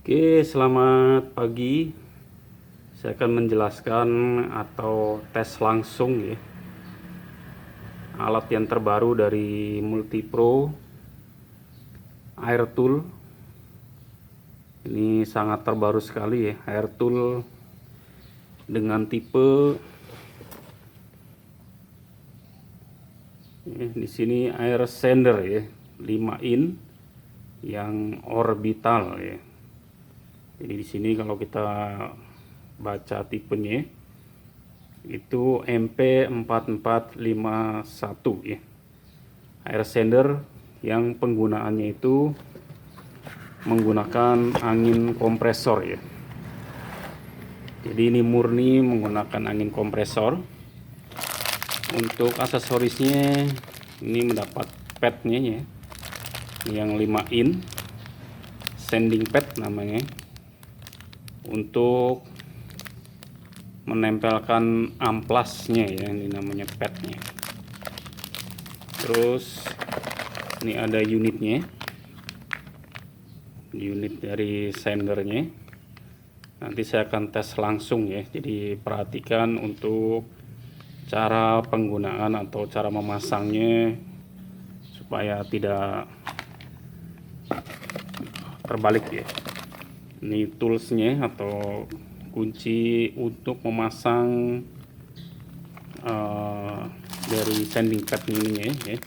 Oke, selamat pagi. Saya akan menjelaskan atau tes langsung ya, alat yang terbaru dari Multipro Air Tool. Ini sangat terbaru sekali ya, Air Tool dengan tipe di sini Air Sander ya, 5 in yang orbital ya. Jadi di sini kalau kita baca tipenya itu MP4451 ya. Air sander yang penggunaannya itu menggunakan angin kompresor ya. Jadi ini murni menggunakan angin kompresor. Untuk aksesorisnya ini mendapat padnya ya, yang 5 in sanding pad namanya, untuk menempelkan amplasnya ya, ini namanya padnya. Terus ini ada unitnya, unit dari sendernya. Nanti saya akan tes langsung ya, jadi perhatikan untuk cara penggunaan atau cara memasangnya supaya tidak terbalik ya. Ini toolsnya atau kunci untuk memasang dari sanding pad ini ya.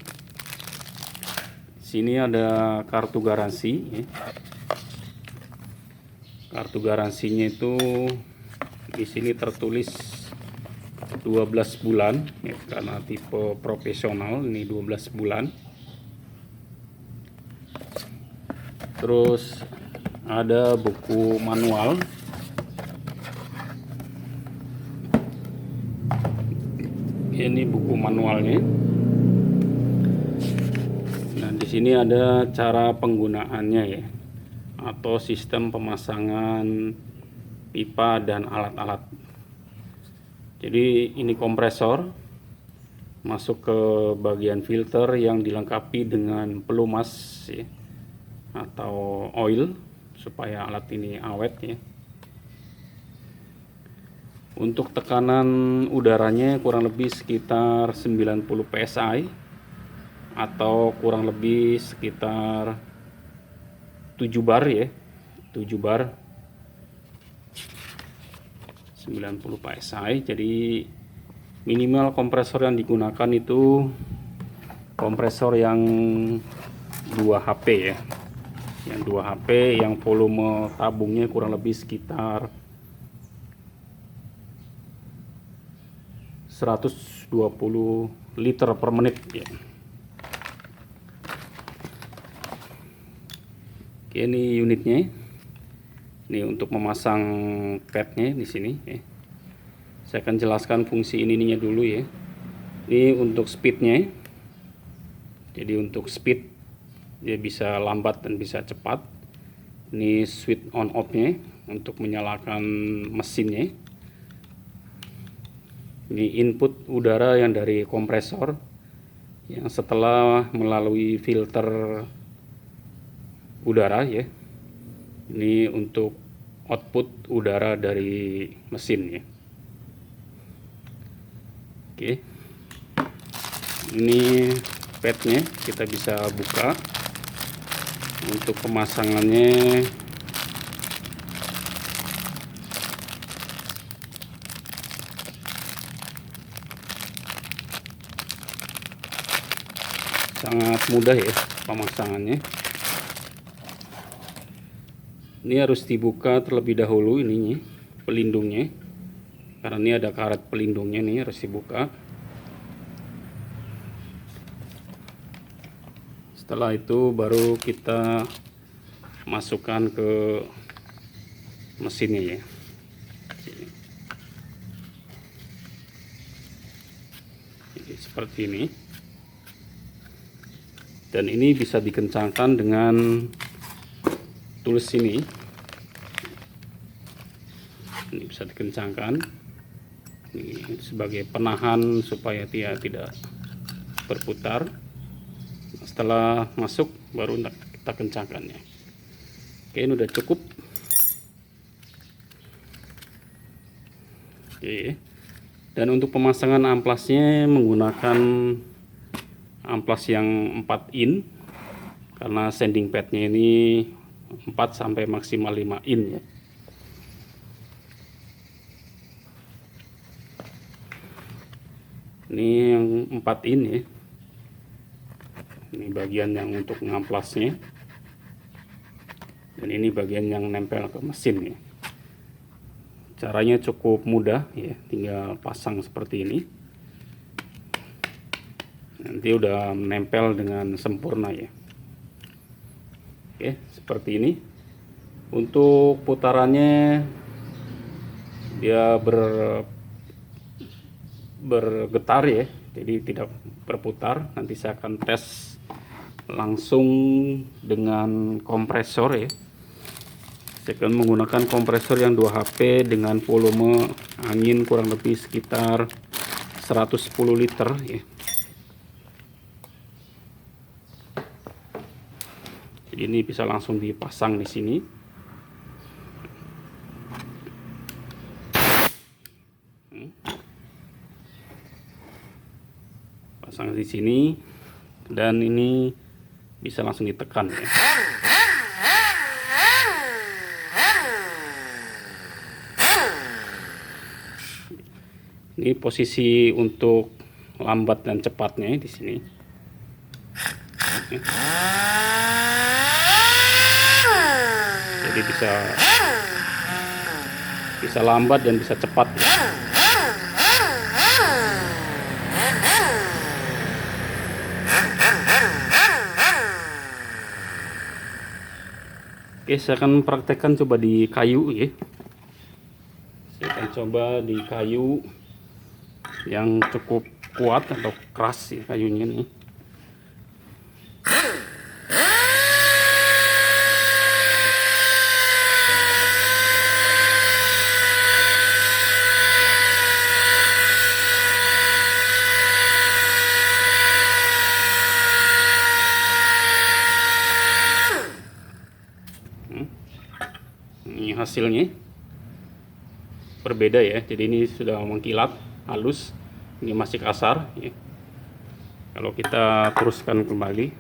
Sini ada kartu garansi ya. Kartu garansinya itu di sini tertulis 12 bulan ya, karena tipe profesional ini 12 bulan. Terus ada buku manual. Ini buku manualnya. Nah, di sini ada cara penggunaannya ya, atau sistem pemasangan pipa dan alat-alat. Jadi ini kompresor masuk ke bagian filter yang dilengkapi dengan pelumas ya, atau oil supaya alat ini awet ya. Untuk tekanan udaranya kurang lebih sekitar 90 psi atau kurang lebih sekitar 7 bar ya, 7 bar 90 psi. Jadi minimal kompresor yang digunakan itu kompresor yang 2 HP ya, yang 2 HP yang volume tabungnya kurang lebih sekitar 120 liter per menit ya. Oke, ini unitnya. Ini untuk memasang padnya di sini ya. Saya akan jelaskan fungsi ininya dulu ya. Ini untuk speednya. Jadi untuk speed dia bisa lambat dan bisa cepat. Ini switch on off-nya untuk menyalakan mesinnya. Ini input udara yang dari kompresor yang setelah melalui filter udara ya. Ini untuk output udara dari mesin ya. Oke. Ini padnya kita bisa buka. Untuk pemasangannya sangat mudah ya pemasangannya. Ini harus dibuka terlebih dahulu ininya, pelindungnya, karena ini ada karet pelindungnya nih, harus dibuka. Setelah itu baru kita masukkan ke mesinnya ya. Jadi seperti ini. Dan ini bisa dikencangkan dengan tools ini. Ini bisa dikencangkan. Ini sebagai penahan supaya dia tidak berputar. Setelah masuk baru kita kencangkannya. Oke, ini udah cukup. Oke. Dan untuk pemasangan amplasnya menggunakan amplas yang 4 in, karena sanding padnya ini 4 sampai maksimal 5 in ya. Ini yang 4 in ya. Ini bagian yang untuk ngamplasnya, dan ini bagian yang nempel ke mesin ya. Caranya cukup mudah ya, tinggal pasang seperti ini. Nanti udah menempel dengan sempurna ya. Oke, seperti ini. Untuk putarannya dia bergetar ya, jadi tidak berputar. Nanti saya akan tes langsung dengan kompresor ya. Saya akan menggunakan kompresor yang 2 HP dengan volume angin kurang lebih sekitar 110 liter ya. Jadi ini bisa langsung dipasang di sini. Pasang di sini, dan ini bisa langsung ditekan ya. Ini posisi untuk lambat dan cepatnya di sini. Jadi bisa lambat dan bisa cepat ya. Oke, saya akan praktekkan coba di kayu ya. Saya akan coba di kayu yang cukup kuat atau keras ya kayunya nih. Ini hasilnya berbeda ya, jadi ini sudah mengkilat halus, ini masih kasar ya. Kalau kita teruskan kembali,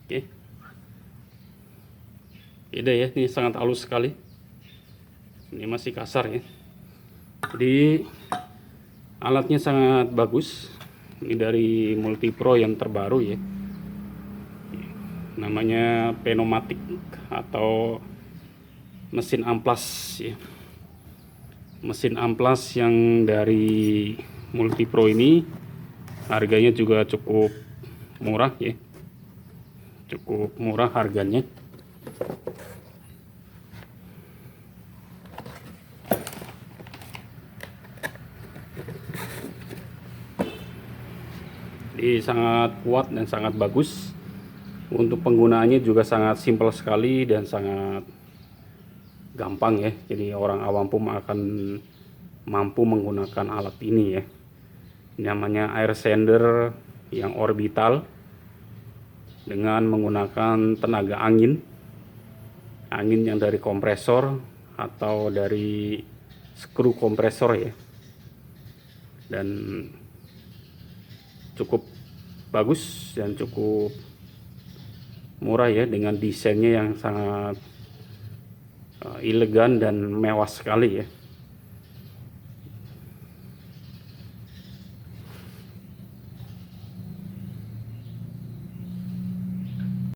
oke, beda ya, ini sangat halus sekali, ini masih kasar ya. Jadi alatnya sangat bagus. Ini dari Multipro yang terbaru ya, namanya Pneumatic atau mesin amplas ya. Mesin amplas yang dari Multipro ini harganya juga cukup murah ya, cukup murah harganya. Jadi sangat kuat dan sangat bagus. Untuk penggunaannya juga sangat simpel sekali dan sangat gampang ya. Jadi orang awam pun akan mampu menggunakan alat ini ya. Ini namanya air sander yang orbital dengan menggunakan tenaga angin yang dari kompresor atau dari skru kompresor ya. Dan cukup bagus dan cukup murah ya, dengan desainnya yang sangat elegan dan mewah sekali ya.